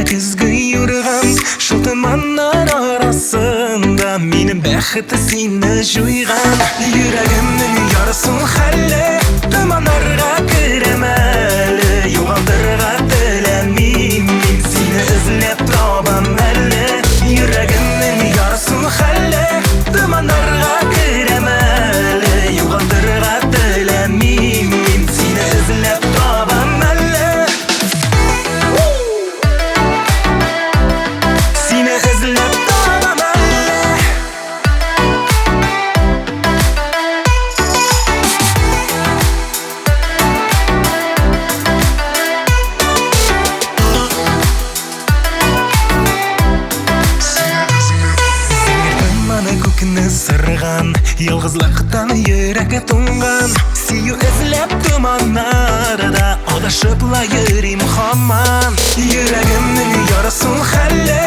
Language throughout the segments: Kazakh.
күзгі юрған шылтыманнар арасында менің бәхіті сені жойған жүрегімнің ярысын хәлі тұманарға кірем әлі юғалтырға тіләмейм мен сені ізлеп табам әлі жүрегімнің ярысын хәлі тұманарға кірем әлі юғалтырға тіләмейм мен сені ізлеп табам әлі сені ізлеп табам әлі көкіні сырған ялғызлықтан жүрегі тұнған сүйу ізлеп тұманарда адашыпла жүрем хаман жүрегімнің ярысын хәлі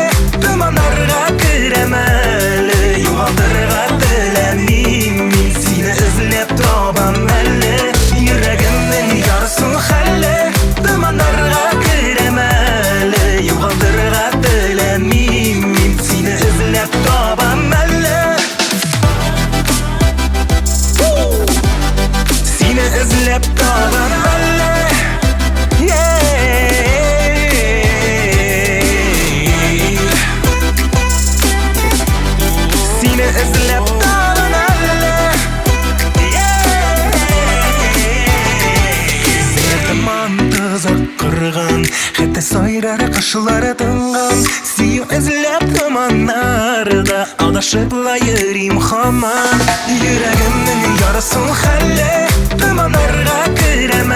тұманарға кірем әлі юғалтырға тіләмейм мен сені ізлеп табам әлі жүрегімнің ярысын хәлі тұманарға кірем әлі юғалтырға тіләмейм мен сені ізлеп табам әлі сені ізлеп табам әлі сені ізлеп табам әлі сертіман тұзақ құрған хәтті сайрары қашылары тыңған сүйу ізлеп тұманарда адашыпла жүрем хаман жүрегімнің ярысын хәлі тұманарға кірем